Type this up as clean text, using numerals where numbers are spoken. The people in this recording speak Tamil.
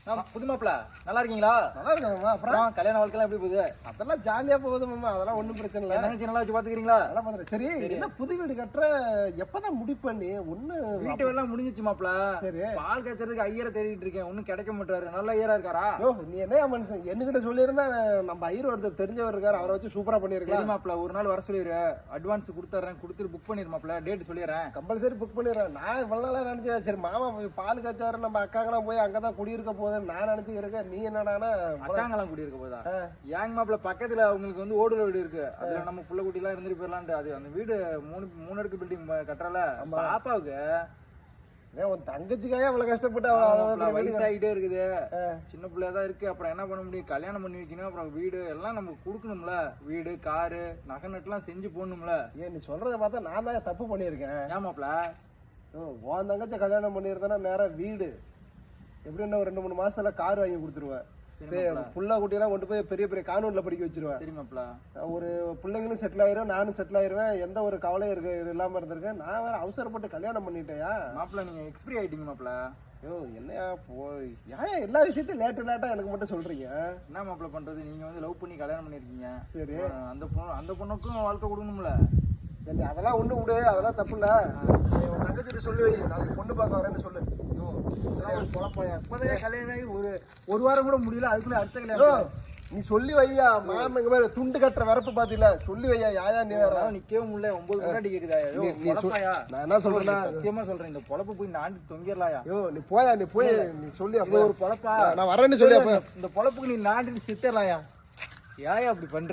புது மாப்பிள நல்லா இருக்கீங்களா? நல்லா இருக்காங்கம்மா. அப்புறம் கல்யாண வாழ்க்கைலாம் எப்படி போகுது? அதெல்லாம் ஜாலியா போகுது மாமா. அதெல்லாம் ஒண்ணும் பிரச்சனை இல்ல. தங்கச்சி நல்லா வச்சு பாத்துக்கிறீங்களா? நல்லா பண்றேன். சரி, என்ன புது வீடு கட்டுற? எப்பதான் முடிப்பண்ணி? ஒண்ணு வீட்டு எல்லாம் முடிஞ்சிச்சு மாப்பிள. சரி, பால் காய்ச்சறதுக்கு ஐயரை தேடிட்டு இருக்கேன். ஒன்னும் கிடைக்க மாட்டாரு. நல்ல ஐயரா இருக்காரா? நீ என்ன மனுஷன் என்கிட்ட சொல்லியிருந்தா நம்ம ஐயர் ஒருத்தர் தெரிஞ்சவர் இருக்காரு, அவரை வச்சு சூப்பரா பண்ணிருக்கலாம். மாப்பிள ஒரு நாள் வர சொல்லிடுற, அட்வான்ஸ் கொடுத்துறேன், கொடுத்துட்டு புக் பண்ணிரு மாப்பிள. டேட் சொல்லிடுறேன், கம்பல்சரி புக் பண்ணிடுறேன். நான் இவ்வளவு நாளா நினைச்சேன் சரி மாமா பால் காய்ச்சாரு, நம்ம அக்காங்கெல்லாம் போய் அங்கதான் குடியிருக்க போகுதுன்னு நான் நினைச்சுக்கிறேன். நீ என்னடானா அக்காங்கெல்லாம் குடியிருக்க போதா? ஏங்க மாப்பிள பக்கத்துல உங்களுக்கு வந்து ஓடுற வீடு இருக்கு, அதுல நம்ம புள்ள குட்டி எல்லாம் இருந்துட்டு போயிடலான்ட்டு. அது அந்த வீடு மூணு அடுக்கு பில்டிங் கட்டுறல பாப்பாவுக்கு. உன் தங்கச்சிக்காக அவ்வளவு கஷ்டப்பட்டு வயசாகிட்டே இருக்குது, சின்ன பிள்ளையாதான் இருக்கு. அப்புறம் என்ன பண்ண முடியும்? கல்யாணம் பண்ணி வைக்கணும், அப்புறம் வீடு எல்லாம் நம்ம கொடுக்கணும்ல. வீடு காரு நகை நட்டுலாம் செஞ்சு போடணும்ல. ஏன் நீ சொல்றத பார்த்தா நான் தான் தப்பு பண்ணியிருக்கேன். ஏமாப்ல உன் தங்கச்சி கல்யாணம் பண்ணியிருந்தேன்னா நேரம் வீடு எப்படின்னா ஒரு 2-3 மாசத்துல கார் வாங்கி கொடுத்துருவேன். புள்ள குட்டியெல்லாம் கொண்டு போய் பெரிய பெரிய கான்வென்ட்ல படிக்க வச்சிருவேன். சரிமாப்ல, ஒரு பிள்ளைங்களும் செட்டில் ஆயிரும், நானும் செட்டில் ஆயிருவேன். எந்த ஒரு கவலையும் இல்லாம இருந்திருக்கேன். நான் வேற அவசரப்பட்டு கல்யாணம் பண்ணிட்டேயா மாப்பிள்ள? நீங்க எக்ஸ்பிரி ஆயிட்டீங்க மாப்பிள்ள. என்னையா போய் ஏன் எல்லா விஷயத்தையும் லேட்டா எனக்கு மட்டும் சொல்றீங்க? என்ன மாப்பிள்ள பண்றது? நீங்க வந்து லவ் பண்ணி கல்யாணம் பண்ணிருக்கீங்க. சரி, அந்த பொண்ணுக்கும் வாழ்க்கை கொடுக்கணும்ல. அதெல்லாம் ஒண்ணு விடு, அதெல்லாம் தப்பு இல்ல. உன் தங்கச்சிட்டு சொல்லி வை, நாளைக்கு பொண்ணு பார்க்க வரேன்னு சொல்லு. இப்போதைய கல்யாணம் ஆகி ஒரு வாரம் கூட முடியல, அதுக்குள்ள அடுத்த கல்யாணம். நீ சொல்லி வையா. மாம இங்க மாதிரி துண்டு கட்டுற வரப்பு பாத்தீங்களா? சொல்லி வையா. யாயா நீ வேற நிக்கவே முடியல. 9 முன்னாடி கேக்குதா? நான் என்ன சொல்றேன்னா சத்தியமா சொல்றேன், இந்த பொழப்பு போய் நாண்டு தொங்கிடலாயா? நீ போயா, நீ போய் நீ சொல்லி ஒரு பொழப்பா? நான் வரேன்னு சொல்லி இந்த பொழப்புக்கு நீ நாண்டு சித்தரலாயா? ஏயா அப்படி பண்ற?